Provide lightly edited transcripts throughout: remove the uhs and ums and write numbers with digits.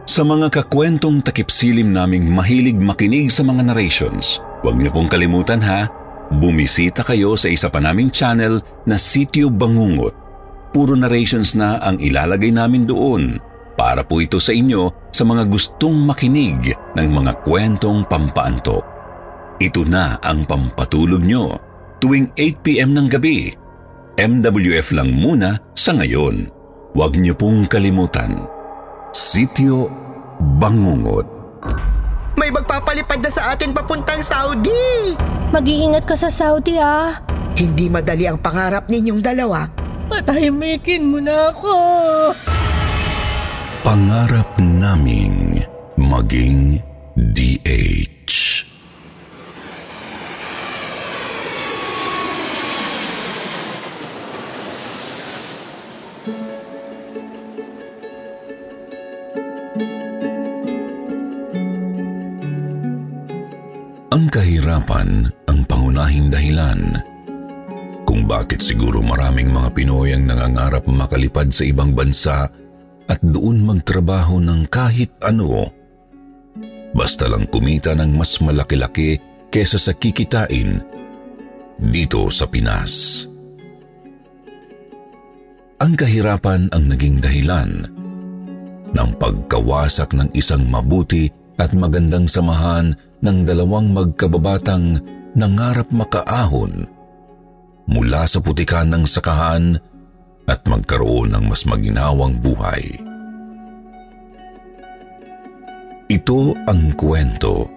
Sa mga kakwentong takipsilim naming mahilig makinig sa mga narrations, huwag niyo pong kalimutan ha, bumisita kayo sa isa pa naming channel na Sityo Bangungot. Puro narrations na ang ilalagay namin doon para po ito sa inyo sa mga gustong makinig ng mga kwentong pampaantok. Ito na ang pampatulog nyo tuwing 8 p.m. ng gabi. MWF lang muna sa ngayon. Huwag niyo pong kalimutan. Sityo Bangungot. May magpapalipad na sa atin papuntang Saudi. Mag-iingat ka sa Saudi ah. Hindi madali ang pangarap ninyong dalawa. Patahimikin mo na ako. Pangarap naming maging DH. Ang kahirapan ang pangunahing dahilan kung bakit siguro maraming mga Pinoy ang nangangarap makalipad sa ibang bansa at doon magtrabaho ng kahit ano. Basta lang kumita ng mas malaki-laki kesa sa kikitain dito sa Pinas. Ang kahirapan ang naging dahilan ng pagkawasak ng isang mabuti at magandang samahan ng dalawang magkababatang nangarap makaahon mula sa putikan ng sakahan at magkaroon ng mas maginhawang buhay. Ito ang kwento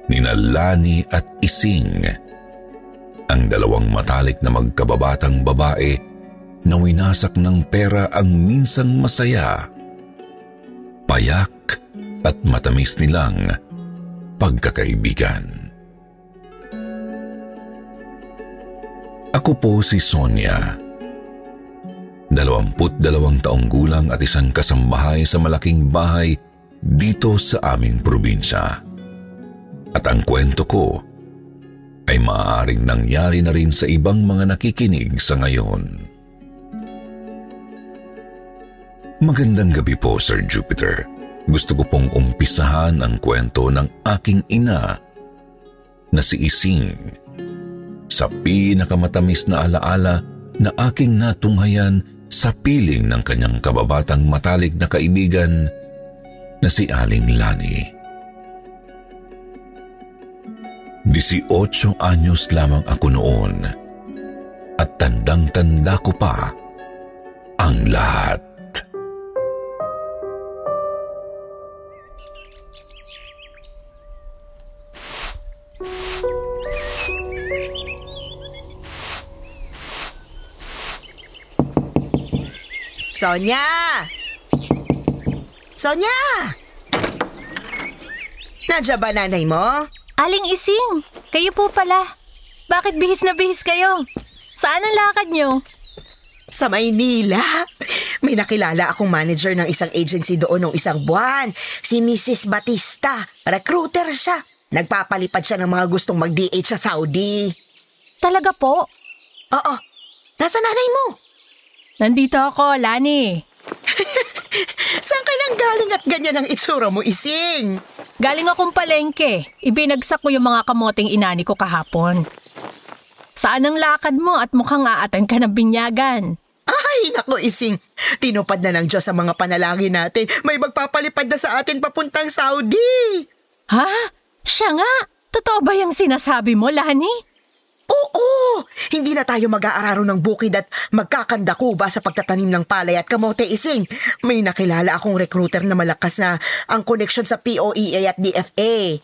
ni Lani at Ising, ang dalawang matalik na magkababatang babae na winasak ng pera ang minsang masaya, payak at matamis nilang pagkakaibigan. Ako po si Sonia, 22 taong gulang at isang kasambahay sa malaking bahay dito sa aming probinsya. At ang kwento ko ay maaaring nangyari na rin sa ibang mga nakikinig sa ngayon. Magandang gabi po, Sir Jupiter. Gusto ko pong umpisahan ang kwento ng aking ina na si Ising sa pinakamatamis na alaala na aking natunghayan sa piling ng kanyang kababatang matalik na kaibigan na si Aling Lani. 18 anyos lamang ako noon at tandang-tanda ko pa ang lahat. Sonia! Sonia! Nandiyan ba nanay mo? Aling Ising, kayo po pala. Bakit bihis na bihis kayo? Saan ang lakad nyo? Sa Maynila. May nakilala akong manager ng isang agency doon ng isang buwan. Si Mrs. Batista. Recruiter siya. Nagpapalipad siya ng mga gustong mag-DH sa Saudi. Talaga po? Oo. Nasa nanay mo? Nandito ako, Lani. Saan ka nang galing at ganyan ang itsura mo, Ising? Galing akong palengke. Ibinagsak ko yung mga kamoting inani ko kahapon. Saan ang lakad mo at mukhang aatan ka ng binyagan? Ay, naku, Ising. Tinupad na ng Diyos ang mga panalangin natin. May magpapalipad na sa atin papuntang Saudi. Ha? Siya nga? Totoo ba yung sinasabi mo, Lani? Oo! Hindi na tayo mag-aararo ng bukid at magkakandakuba sa pagtatanim ng palay at kamote, Ising. May nakilala akong recruiter na malakas na ang connection sa POEA at DFA.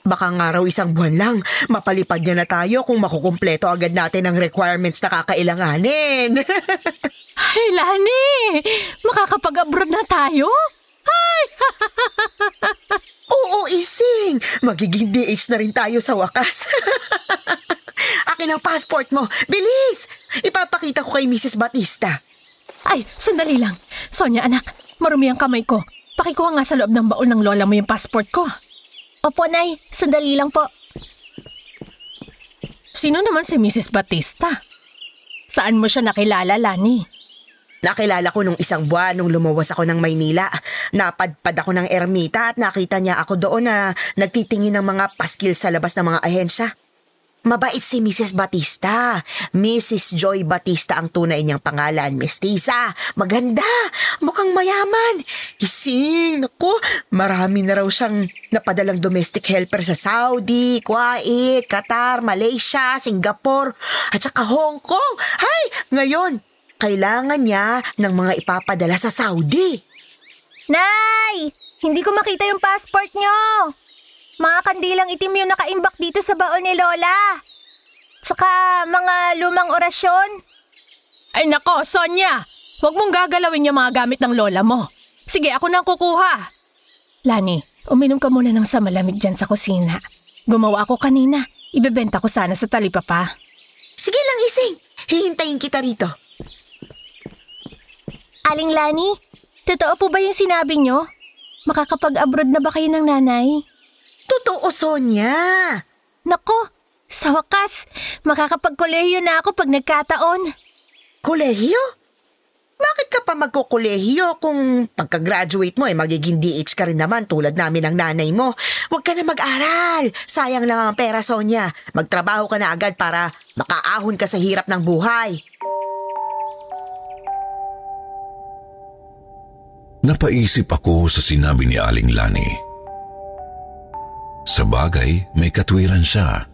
Baka nga raw isang buwan lang, mapalipad niya na tayo kung makukumpleto agad natin ang requirements na kakailanganin. Ay, Lani! Makakapag-abroad na tayo? Ay! Oo, Ising! Magiging DH na rin tayo sa wakas. Akin ang passport mo. Bilis! Ipapakita ko kay Mrs. Batista. Ay, sandali lang. Sonia, anak, marumi ang kamay ko. Pakikuha nga sa loob ng baul ng lola mo yung passport ko. Opo, Nay. Sandali lang po. Sino naman si Mrs. Batista? Saan mo siya nakilala, Lani? Nakilala ko nung isang buwan nung lumuwas ako ng Maynila. Napadpad ako ng ermita at nakita niya ako doon na nagtitingin ng mga paskil sa labas ng mga ahensya. Mabait si Mrs. Batista. Mrs. Joy Batista ang tunay niyang pangalan. Mestiza, maganda, mukhang mayaman. Ising, naku, marami na raw siyang napadalang domestic helper sa Saudi, Kuwait, Qatar, Malaysia, Singapore, at saka Hong Kong. Hay, ngayon, kailangan niya ng mga ipapadala sa Saudi. Nay! Hindi ko makita yung passport nyo. Mga kandilang itim yung nakaimbak dito sa baon ni Lola. Tsaka mga lumang orasyon. Ay nako, Sonia! Huwag mong gagalawin yung mga gamit ng lola mo. Sige, ako nang kukuha. Lani, uminom ka muna ng sa malamig dyan sa kusina. Gumawa ako kanina. Ibebenta ko sana sa talipapa. Sige lang, Ising. Hihintayin kita rito. Aling Lani, totoo po ba yung sinabi nyo? Makakapag-abroad na ba kayo ng nanay? Totoo, Sonia. Nako, sa wakas, makakapag-kolehiyo na ako pag nagkataon. Kolehiyo? Bakit ka pa magkukolehiyo kung pagka-graduate mo magiging DH ka rin naman tulad namin ng nanay mo? Huwag ka na mag-aral. Sayang lang ang pera, Sonia. Magtrabaho ka na agad para makaahon ka sa hirap ng buhay. Napaisip ako sa sinabi ni Aling Lani. Sa bagay, may katwiran siya.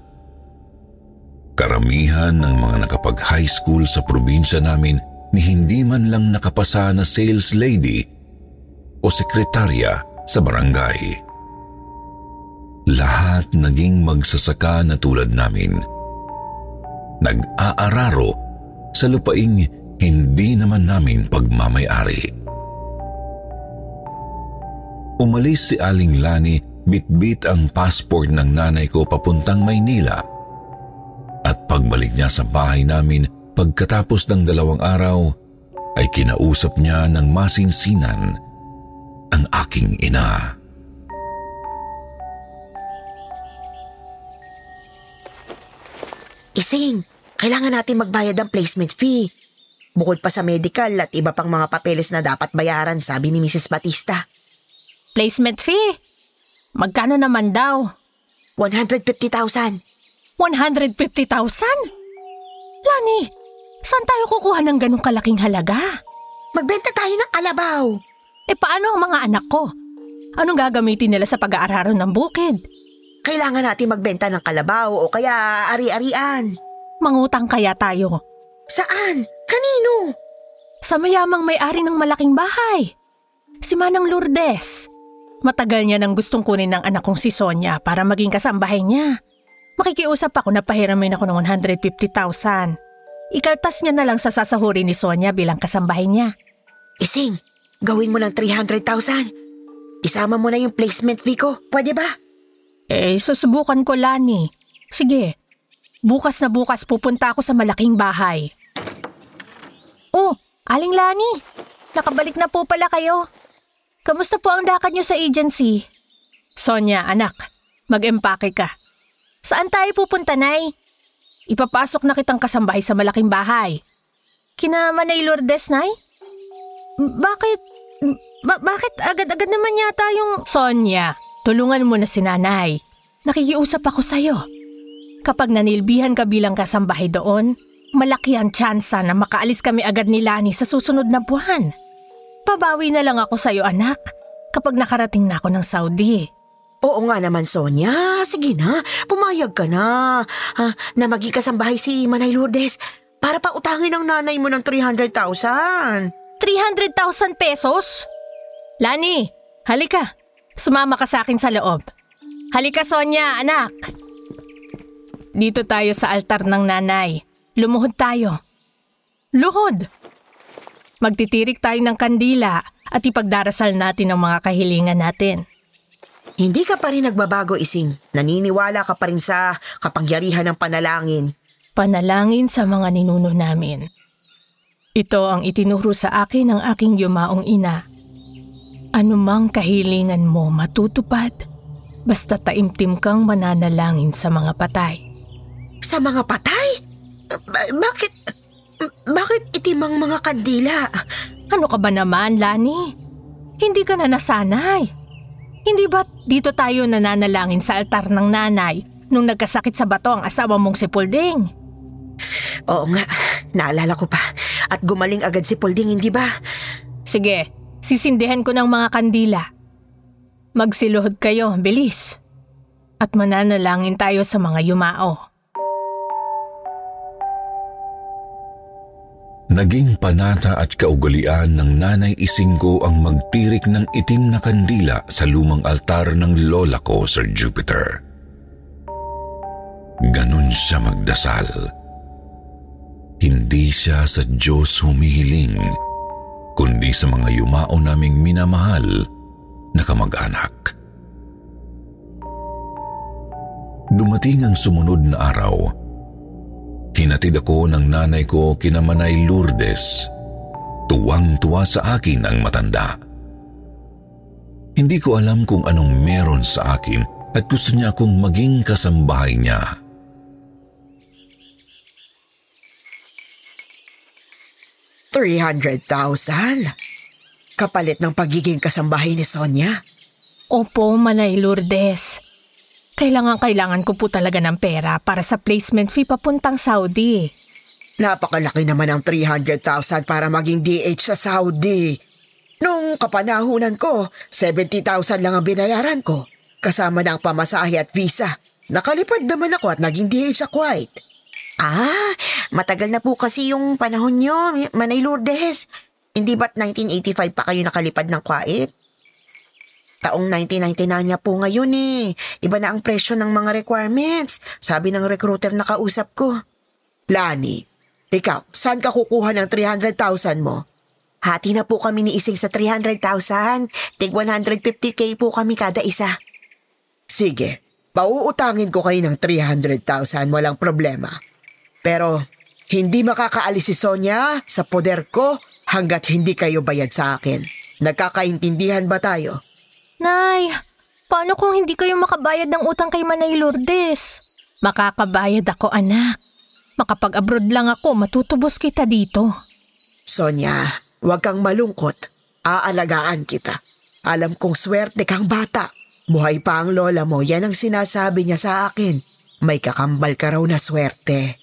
Karamihan ng mga nakapag-high school sa probinsya namin ni hindi man lang nakapasa na sales lady o sekretarya sa barangay. Lahat naging magsasaka na tulad namin. Nag-aararo sa lupaing hindi naman namin pagmamay-ari. Umalis si Aling Lani, bitbit ang passport ng nanay ko papuntang Maynila. At pagbalik niya sa bahay namin pagkatapos ng 2 araw, ay kinausap niya ng masinsinan ang aking ina. Ising, kailangan natin magbayad ng placement fee. Bukod pa sa medical at iba pang mga papeles na dapat bayaran, sabi ni Mrs. Batista. Placement fee? Magkano naman daw? 150,000. 150,000? Lani, saan tayo kukuha ng ganong kalaking halaga? Magbenta tayo ng kalabaw. Paano ang mga anak ko? Anong gagamitin nila sa pag-aararo ng bukid? Kailangan natin magbenta ng kalabaw o kaya ari-arian. Mangutang kaya tayo? Saan? Kanino? Sa mayamang may-ari ng malaking bahay. Si Manang Lourdes. Matagal niya nang gustong kunin ng anak kong si Sonia para maging kasambahay niya. Makikiusap ako na pahiramin ako ng 150,000. Ikaltas niya na lang sa sasahurin ni Sonia bilang kasambahay niya. Ising, gawin mo ng 300,000. Isama mo na yung placement fee ko. Pwede ba? Susubukan ko, Lani. Sige, bukas na bukas pupunta ako sa malaking bahay. Oh, Aling Lani, nakabalik na po pala kayo. Kamusta po ang lakad niyo sa agency? Sonia, anak, mag-empake ka. Saan tayo pupunta, Nay? Ipapasok na kitang kasambahay sa malaking bahay. Kina Manay Lourdes, Nay? Bakit agad-agad naman yata yung... Sonia, tulungan mo na si Nanay. Nakikiusap ako sa'yo. Kapag nanilbihan ka bilang kasambahay doon, malaki ang tsansa na makaalis kami agad ni Lani sa susunod na buwan. Pabawi na lang ako sa'yo, anak, kapag nakarating na ako ng Saudi. Oo nga naman, Sonia. Sige na, pumayag ka na. Na maging kasambahay si Manay Lourdes para pa utangin ng nanay mo ng 300,000. 300,000 pesos? Lani, halika. Sumama ka sa akin sa loob. Halika, Sonia, anak. Dito tayo sa altar ng nanay. Lumuhod tayo. Luhod. Magtitirik tayo ng kandila at ipagdarasal natin ang mga kahilingan natin. Hindi ka pa rin nagbabago, Ising. Naniniwala ka pa rin sa kapangyarihan ng panalangin. Panalangin sa mga ninuno namin. Ito ang itinuro sa akin ng aking yumaong ina. Anumang kahilingan mo matutupad, basta taimtim kang mananalangin sa mga patay. Sa mga patay? Bakit? Bakit itim ang mga kandila? Ano ka ba naman, Lani? Hindi ka na nasanay. Hindi ba dito tayo nananalangin sa altar ng nanay nung nagkasakit sa bato ang asawa mong si Pulding? Oo nga, naalala ko pa. At gumaling agad si Pulding, hindi ba? Sige, sisindihan ko ng mga kandila. Magsiluhod kayo, bilis. At mananalangin tayo sa mga yumao. Naging panata at kaugalian ng Nanay Isingko ang magtirik ng itim na kandila sa lumang altar ng lola ko, Sir Jupiter. Ganun siya magdasal. Hindi siya sa Diyos humihiling, kundi sa mga yumao naming minamahal na kamag-anak. Dumating ang sumunod na araw. Hinatid ako ng nanay ko kina Manay Lourdes. Tuwang-tuwa sa akin ang matanda. Hindi ko alam kung anong meron sa akin at gusto niya akong maging kasambahay niya. $300,000? Kapalit ng pagiging kasambahay ni Sonia? Opo, Manay Lourdes. Kailangan ko po talaga ng pera para sa placement fee papuntang Saudi. Napakalaki naman ang $300,000 para maging DH sa Saudi. Nung kapanahunan ko, $70,000 lang ang binayaran ko, kasama ng pamasahe at visa. Nakalipad naman ako at naging DH sa Kuwait. Matagal na po kasi yung panahon nyo, Manay Lourdes. Hindi ba't 1985 pa kayo nakalipad ng Kuwait? Taong 1999 na po ngayon eh. Iba na ang presyo ng mga requirements, sabi ng recruiter na kausap ko. Lani, ikaw, saan ka kukuha ng $300,000 mo? Hati na po kami ni Ising sa $300,000. Tig 150K po kami kada isa. Sige, pauutangin ko kayo ng $300,000, walang problema. Pero hindi makakaalis si Sonia sa poder ko hanggat hindi kayo bayad sa akin. Nagkakaintindihan ba tayo? Nay, paano kung hindi kayo makabayad ng utang kay Manay Lourdes? Makakabayad ako, anak. Makapag-abroad lang ako, matutubos kita dito. Sonia, huwag kang malungkot. Aalagaan kita. Alam kong swerte kang bata. Buhay pa ang lola mo, yan ang sinasabi niya sa akin. May kakambal ka raw na swerte.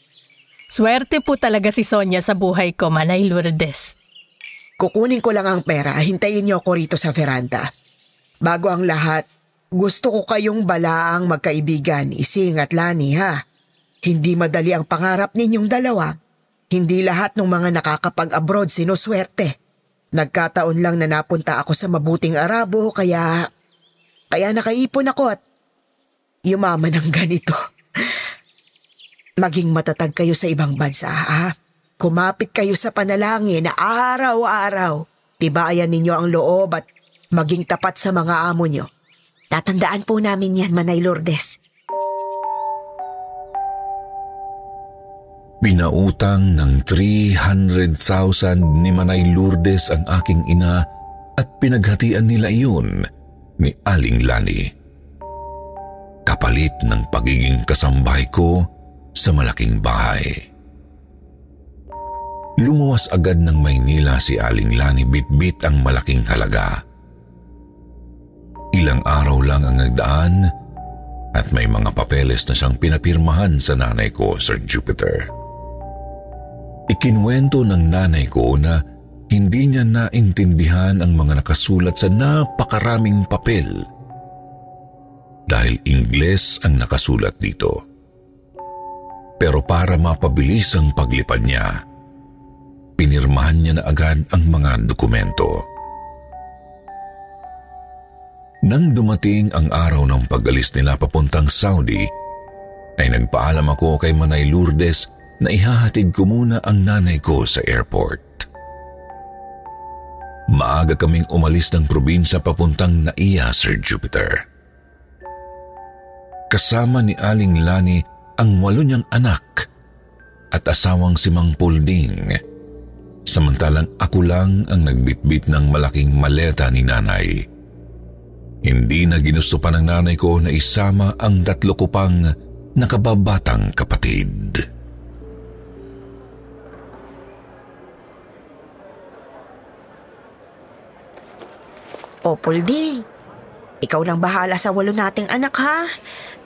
Swerte po talaga si Sonia sa buhay ko, Manay Lourdes. Kukunin ko lang ang pera, hintayin niyo ako rito sa veranda. Bago ang lahat, gusto ko kayong balaang magkaibigan, Ising at Lani ha. Hindi madali ang pangarap ninyong dalawa. Hindi lahat ng mga nakakapag-abroad sinuswerte. Nagkataon lang na napunta ako sa mabuting Arabo kaya nakaipon ako at yumaman ng ganito. Maging matatag kayo sa ibang bansa ha. Kumapit kayo sa panalangin na araw-araw. Tibayan ninyo ang loob at maging tapat sa mga amo nyo. Tatandaan po namin yan, Manay Lourdes. Pinautang ng $300,000 ni Manay Lourdes ang aking ina at pinaghatian nila iyon ni Aling Lani. Kapalit ng pagiging kasambahay ko sa malaking bahay. Lumuwas agad ng Maynila si Aling Lani bitbit ang malaking halaga. Ilang araw lang ang nagdaan at may mga papeles na siyang pinapirmahan sa nanay ko, Sir Jupiter. Ikinwento ng nanay ko na hindi niya naintindihan ang mga nakasulat sa napakaraming papel dahil Ingles ang nakasulat dito. Pero para mapabilis ang paglipad niya, pinirmahan niya na agad ang mga dokumento. Nang dumating ang araw ng pag-alis nila papuntang Saudi, ay nagpaalam ako kay Manay Lourdes na ihahatid ko muna ang nanay ko sa airport. Maaga kaming umalis ng probinsya papuntang Naiya, Sir Jupiter. Kasama ni Aling Lani ang 8 niyang anak at asawang si Mang Pulding, samantalang ako lang ang nagbitbit ng malaking maleta ni nanay. Hindi na ginusto pa ng nanay ko na isama ang 3 ko pang nakababatang kapatid. Popolding, ikaw nang bahala sa 8 nating anak ha.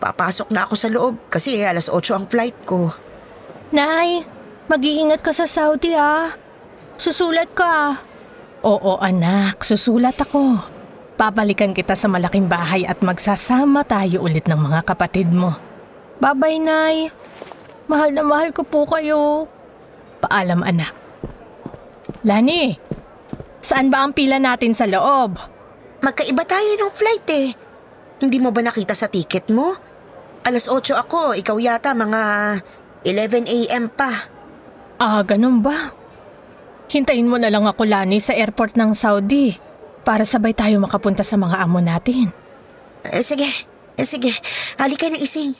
Papasok na ako sa loob kasi alas 8 ang flight ko. Nay, mag-iingat ka sa Saudi Susulat ka. Oo anak, susulat ako. Babalikan kita sa malaking bahay at magsasama tayo ulit ng mga kapatid mo. Bye-bye, Nay. Mahal na mahal ko po kayo. Paalam, anak. Lani, saan ba ang pila natin sa loob? Magkaiba tayo ng flight eh. Hindi mo ba nakita sa ticket mo? Alas 8 ako, ikaw yata mga 11 a.m. pa. Ganun ba? Hintayin mo na lang ako, Lani, sa airport ng Saudi para sabay tayo makapunta sa mga amo natin. Sige. Halika na, Ising.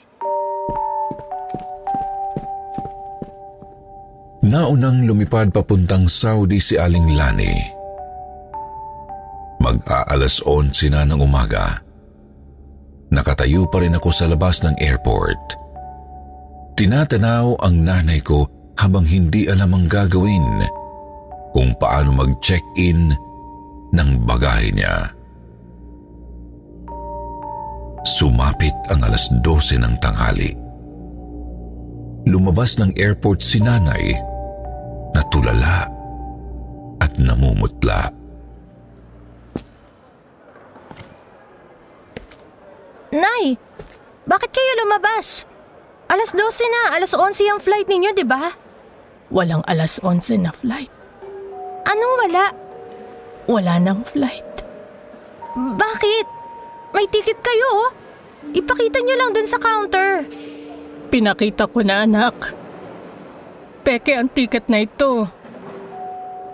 Naunang lumipad papuntang Saudi si Aling Lani. Mag-aalas 11 na ng umaga. Nakatayo pa rin ako sa labas ng airport. Tinatanaw ang nanay ko habang hindi alam ang gagawin kung paano mag-check-in ng bagahe niya. Sumapit ang alas 12 ng tanghali. Lumabas ng airport si nanay na tulala at namumutla. Nay, bakit kayo lumabas? Alas 12 na, alas 11 ang flight ninyo, di ba? Walang alas 11 na flight. Anong wala? Wala nang flight. Bakit? May ticket kayo, Ipakita nyo lang dun sa counter. Pinakita ko na, anak. Peke ang ticket na ito.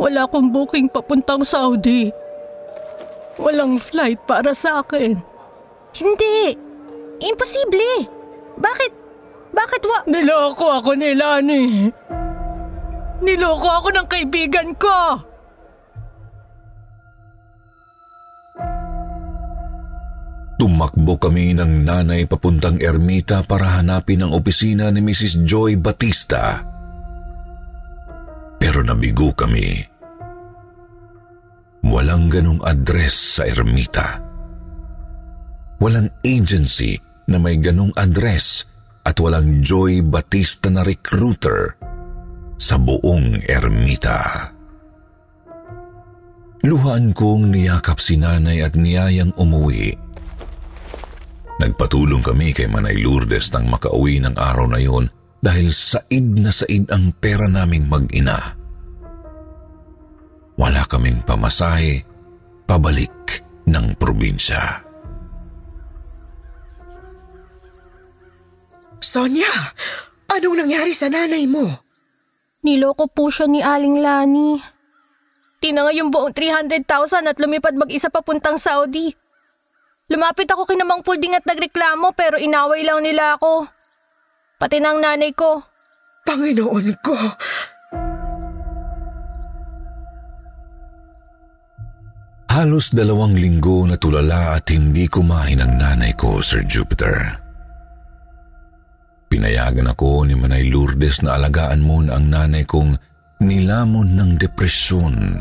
Wala akong booking papuntang Saudi. Walang flight para sa akin. Hindi. Imposible. Bakit Niloko ako ni Lani. Niloko ako ng kaibigan ko. Tumakbo kami ng nanay papuntang ermita para hanapin ang opisina ni Mrs. Joy Batista. Pero nabigo kami. Walang ganong address sa ermita. Walang agency na may ganong address at walang Joy Batista na recruiter sa buong ermita. Luhaan kong niyakap si nanay at niyayang umuwi. Nagpatulong kami kay Manay Lourdes nang makauwi ng araw na yon dahil said na said ang pera naming mag-ina. Wala kaming pamasahe pabalik ng probinsya. Sonia, anong nangyari sa nanay mo? Niloko po siya ni Aling Lani. Tinangay yung buong 300,000 at lumipad mag-isa papuntang Saudi. Lumapit ako kina Mang Pulding at nagreklamo pero inaway lang nila ako. Pati na ang nanay ko. Panginoon ko! Halos 2 linggo na tulala at hindi kumain ang nanay ko, Sir Jupiter. Pinayagan ako ni Manay Lourdes na alagaan muna ang nanay kong nilamon ng depresyon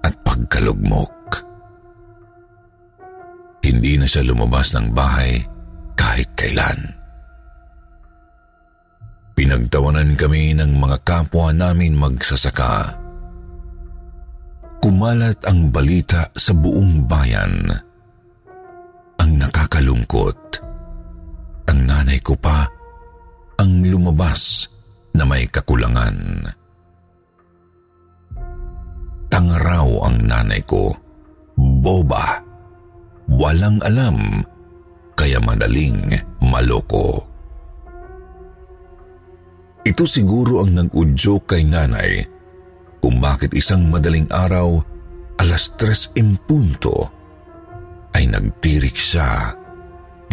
at pagkalugmok. Hindi na siya lumabas ng bahay kahit kailan. Pinagtawanan kami ng mga kapwa namin magsasaka. Kumalat ang balita sa buong bayan. Ang nakakalungkot, ang nanay ko pa ang lumabas na may kakulangan. Tangaraw ang nanay ko, boba, walang alam, kaya madaling maloko. Ito siguro ang nag-udyok kay nanay kung bakit isang madaling araw, alas 3:00 ay nagtirik siya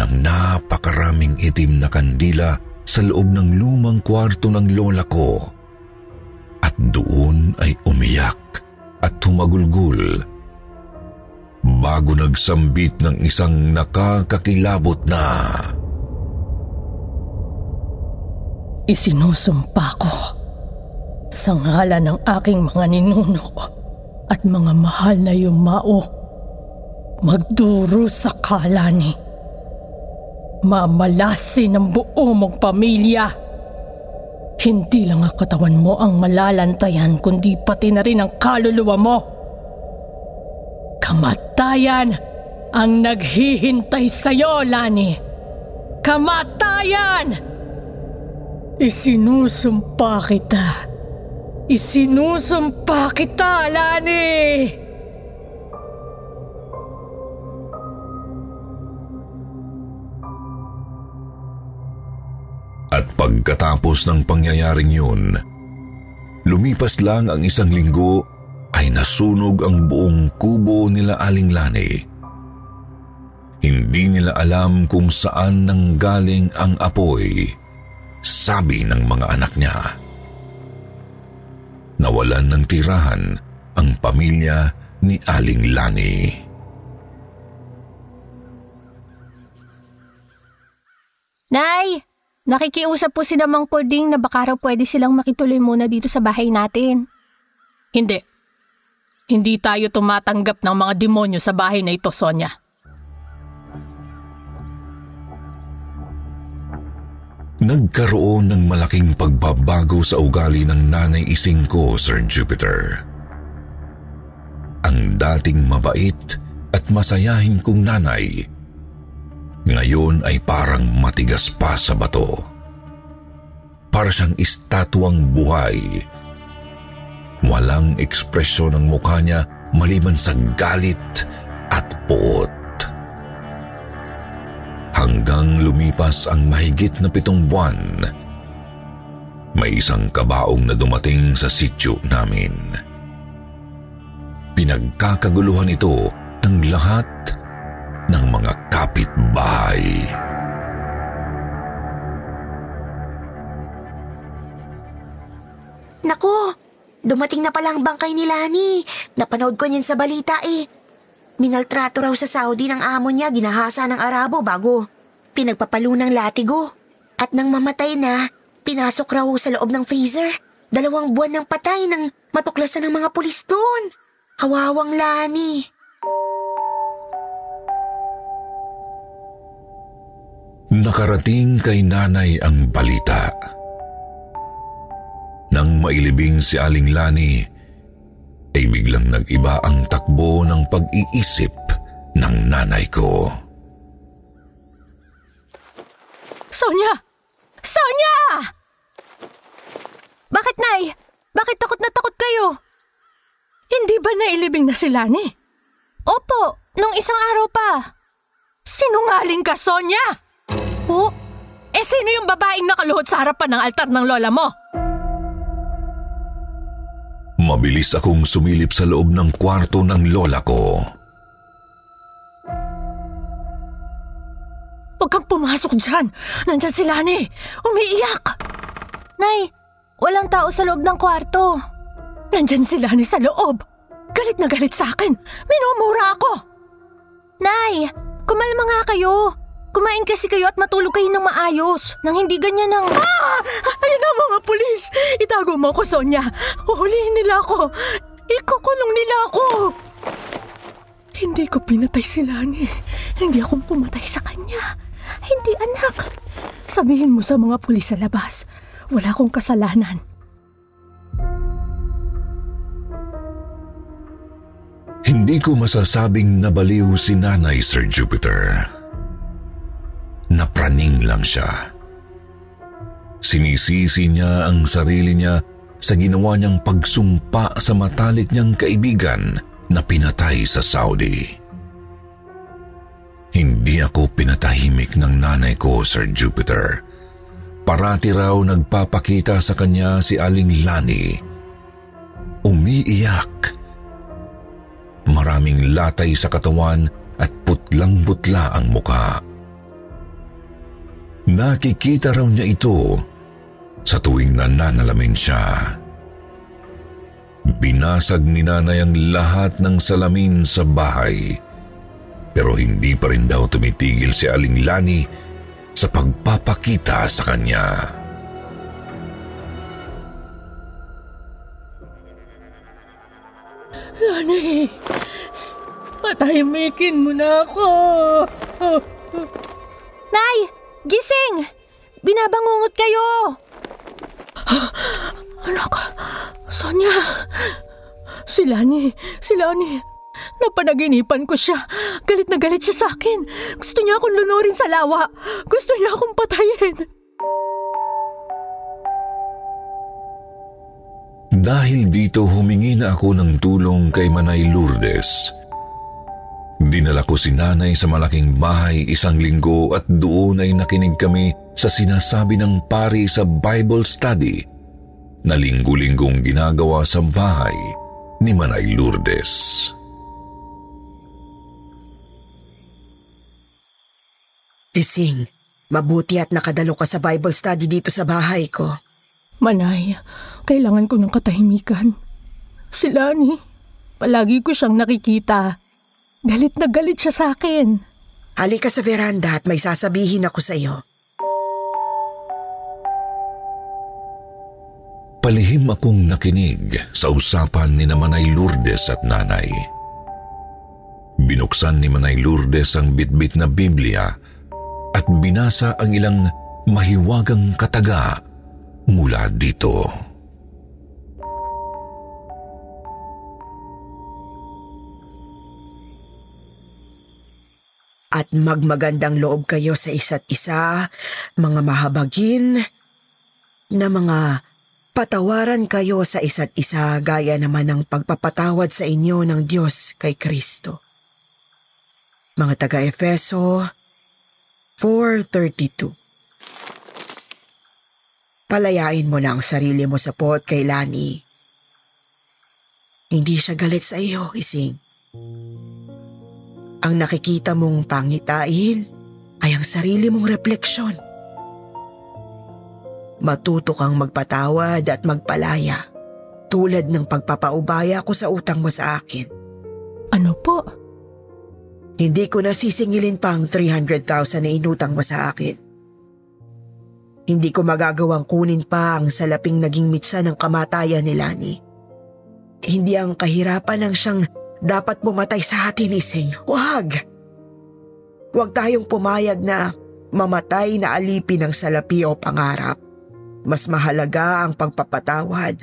ng napakaraming itim na kandila sa loob ng lumang kwarto ng lola ko. At doon ay umiyak at humagulgul bago nagsambit ng isang nakakakilabot na, Isinusumpa ko sa ngalan ng aking mga ninuno at mga mahal na yumao Magdurusa ka, Lani. Mamalasin ang buo mong pamilya. Hindi lang ang katawan mo ang malalantayan, kundi pati na rin ang kaluluwa mo. Kamatayan ang naghihintay sa'yo, Lani. Kamatayan! Isinusumpa kita. Isinusumpa kita, Lani! At pagkatapos ng pangyayaring yun, lumipas lang ang 1 linggo ay nasunog ang buong kubo nila Aling Lani. Hindi nila alam kung saan nanggaling ang apoy, sabi ng mga anak niya. Nawalan ng tirahan ang pamilya ni Aling Lani. Nay! Nakikiusap po si Mang Puding na baka raw pwede silang makituloy muna dito sa bahay natin. Hindi. Hindi tayo tumatanggap ng mga demonyo sa bahay na ito, Sonia. Nagkaroon ng malaking pagbabago sa ugali ng Nanay Ising ko, Sir Jupiter. Ang dating mabait at masayahin kong nanay, ngayon ay parang matigas pa sa bato. Para siyang estatwang buhay. Walang ekspresyon ang mukha niya maliban sa galit at puot. Hanggang lumipas ang mahigit na 7 buwan, may isang kabaong na dumating sa sityo namin. Pinagkakaguluhan ito ng lahat ng mga kapitbahay. Naku, dumating na pala ang bangkay ni Lani. Napanood ko niyan sa balita eh. Minaltrato raw sa Saudi ng amo niya, ginahasa ng Arabo bago pinagpapalo ng latigo. At nang mamatay na, pinasok raw sa loob ng freezer. 2 buwan ng patay nang matuklasan ng mga pulis doon. Kawawang Lani. Nakarating kay nanay ang balita. Nang mailibing si Aling Lani, ay biglang nag-iba ang takbo ng pag-iisip ng nanay ko. Sonia! Sonia! Bakit, Nay? Bakit takot na takot kayo? Hindi ba nailibing na si Lani? Opo, nung isang araw pa. Sinungaling ka, Sonia! Oh, sino yung babaeng nakaluhod sa harapan ng altar ng lola mo? Mabilis akong sumilip sa loob ng kwarto ng lola ko. Huwag kang pumasok dyan. Nandyan si Lani. Umiiyak. Nay, walang tao sa loob ng kwarto. Nandyan si Lani sa loob. Galit na galit sa akin. Minumura ako. Nay, kumalma nga kayo. Kumain kasi kayo at matulog kayo ng maayos. Nang hindi ganyan ang... Ayun na mga pulis! Itago mo ako, Sonia. Uhulihin nila ako. Ikukulong nila ako. Hindi ko pinatay si Lani. Hindi ako pumatay sa kanya. Hindi, anak. Sabihin mo sa mga pulis sa labas. Wala akong kasalanan. Hindi ko masasabing nabaliw si Nanay, Sir Jupiter. Napraning lang siya. Sinisisi niya ang sarili niya sa ginawa niyang pagsumpa sa matalik niyang kaibigan na pinatay sa Saudi. Hindi ako pinatahimik ng nanay ko, Sir Jupiter. Parati raw nagpapakita sa kanya si Aling Lani. Umiiyak. Maraming latay sa katawan at putlang-putla ang mukha. Nakikita raw niya ito sa tuwing nananalamin siya. Binasag ni nanay ang lahat ng salamin sa bahay, pero hindi pa rin daw tumitigil si Aling Lani sa pagpapakita sa kanya. Lani! Patahimikin mo na ako. Nay! Gising! Binabangungot kayo! Anak, Sonia! Si Lani! Napanaginipan ko siya. Galit na galit siya sa akin. Gusto niya akong lunurin sa lawa. Gusto niya akong patayin. Dahil dito humingi na ako ng tulong kay Manay Lourdes. Dinala ko si Nanay sa malaking bahay 1 linggo at doon ay nakinig kami sa sinasabi ng pari sa Bible study na linggo-linggong ginagawa sa bahay ni Manay Lourdes. Ising, mabuti at nakadalo ka sa Bible study dito sa bahay ko. Manay, kailangan ko ng katahimikan. Si Lani, palagi ko siyang nakikita. Galit na galit siya sa akin. Halika sa veranda at may sasabihin ako sa iyo. Palihim akong nakinig sa usapan ni Manay Lourdes at Nanay. Binuksan ni Manay Lourdes ang bitbit na Biblia at binasa ang ilang mahiwagang kataga mula dito. At magmagandang loob kayo sa isa't isa, mga mahabagin, na mga patawaran kayo sa isa't isa gaya naman ng pagpapatawad sa inyo ng Diyos kay Kristo. Mga taga-Efeso 4:32. Palayain mo na ang sarili mo sa pot kay Lani. Hindi siya galit sa iyo, Ising. Ang nakikita mong pangitain ay ang sarili mong refleksyon. Matuto kang magpatawad at magpalaya tulad ng pagpapaubaya ko sa utang mo sa akin. Ano po? Hindi ko nasisingilin pa ang 300,000 na inutang mo sa akin. Hindi ko magagawang kunin pa ang salaping naging mitsa ng kamatayan ni Lani. Hindi ang kahirapan ang siyang dapat pumatay sa atin, Ising. Huwag! Huwag tayong pumayag na mamatay na alipin ng salapi o pangarap. Mas mahalaga ang pagpapatawad.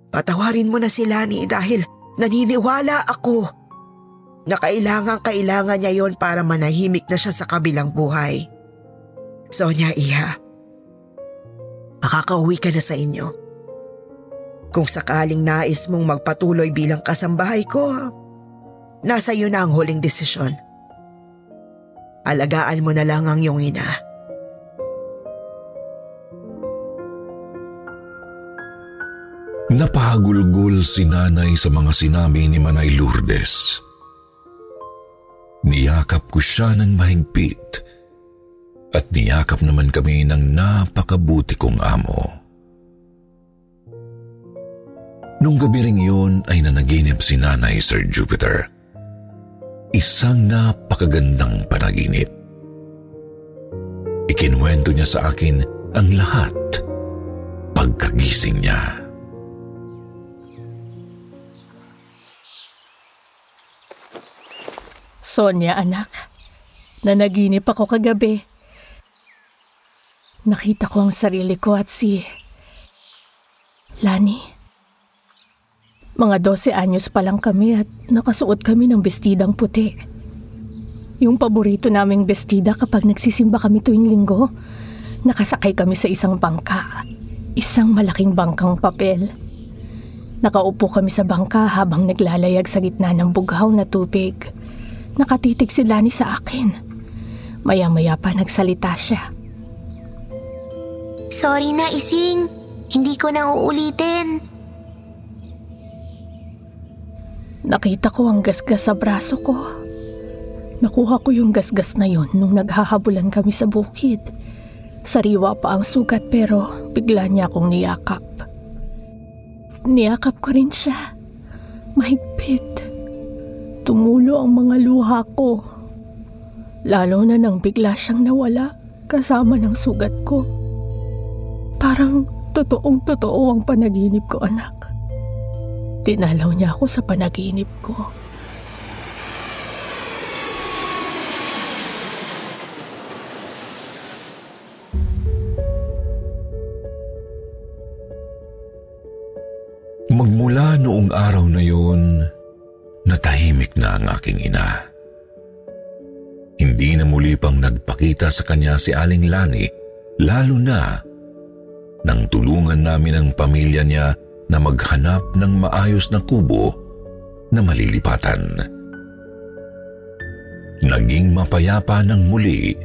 Patawarin mo na si Lani dahil naniniwala ako na kailangan niya yon para manahimik na siya sa kabilang buhay. Sonia, iha, makakauwi ka na sa inyo. Kung sakaling nais mong magpatuloy bilang kasambahay ko, nasa iyo na ang huling desisyon. Alagaan mo na lang ang iyong ina. Napahagulgol si Nanay sa mga sinabi ni Manay Lourdes. Niyakap ko siya ng mahigpit at niyakap naman kami ng napakabuti kong amo. Nung gabi ring yun ay nanaginip si Nanay, Sir Jupiter. Isang napakagandang panaginip. Ikinwento niya sa akin ang lahat pagkagising niya. Sonia, anak, nanaginip ako kagabi. Nakita ko ang sarili ko at si Lani. Mga 12 anyos pa lang kami at nakasuot kami ng bestidang puti. Yung paborito naming bestida kapag nagsisimba kami tuwing linggo. Nakasakay kami sa isang bangka. Isang malaking bangkang papel. Nakaupo kami sa bangka habang naglalayag sa gitna ng bughaw na tubig. Nakatitig si Lani sa akin. Maya-maya pa nagsalita siya. Sorry na, Ising. Hindi ko na uulitin. Nakita ko ang gasgas sa braso ko. Nakuha ko yung gasgas na yon nung naghahabulan kami sa bukid. Sariwa pa ang sugat pero bigla niya akong niyakap. Niyakap ko rin siya. Mahigpit. Tumulo ang mga luha ko. Lalo na nang bigla siyang nawala kasama ng sugat ko. Parang totoong-totoo ang panaginip ko, anak. Tinalaw niya ako sa panaginip ko. Noong araw na yun, natahimik na ang aking ina. Hindi na muli pang nagpakita sa kanya si Aling Lani, lalo na nang tulungan namin ang pamilya niya na maghanap ng maayos na kubo na malilipatan. Naging mapayapa ng muli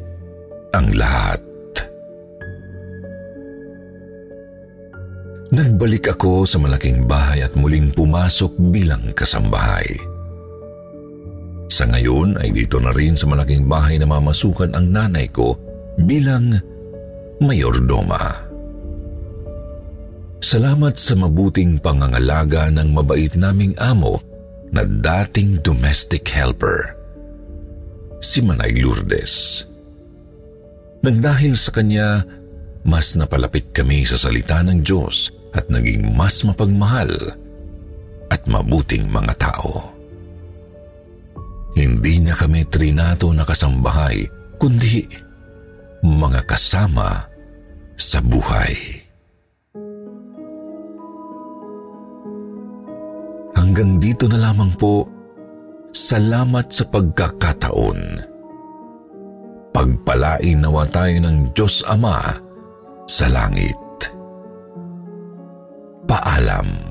ang lahat. Nagbalik ako sa malaking bahay at muling pumasok bilang kasambahay. Sa ngayon ay dito na rin sa malaking bahay na mamasukan ang nanay ko bilang mayordoma. Salamat sa mabuting pangangalaga ng mabait naming amo na dating domestic helper, si Manay Lourdes. Nang dahil sa kanya, mas napalapit kami sa salita ng Diyos at naging mas mapagmahal at mabuting mga tao. Hindi niya kami trinato na kasambahay, kundi mga kasama sa buhay. Hanggang dito na lamang po. Salamat sa pagkakataon. Pagpalain nawa tayo ng Diyos Ama sa langit. Paalam.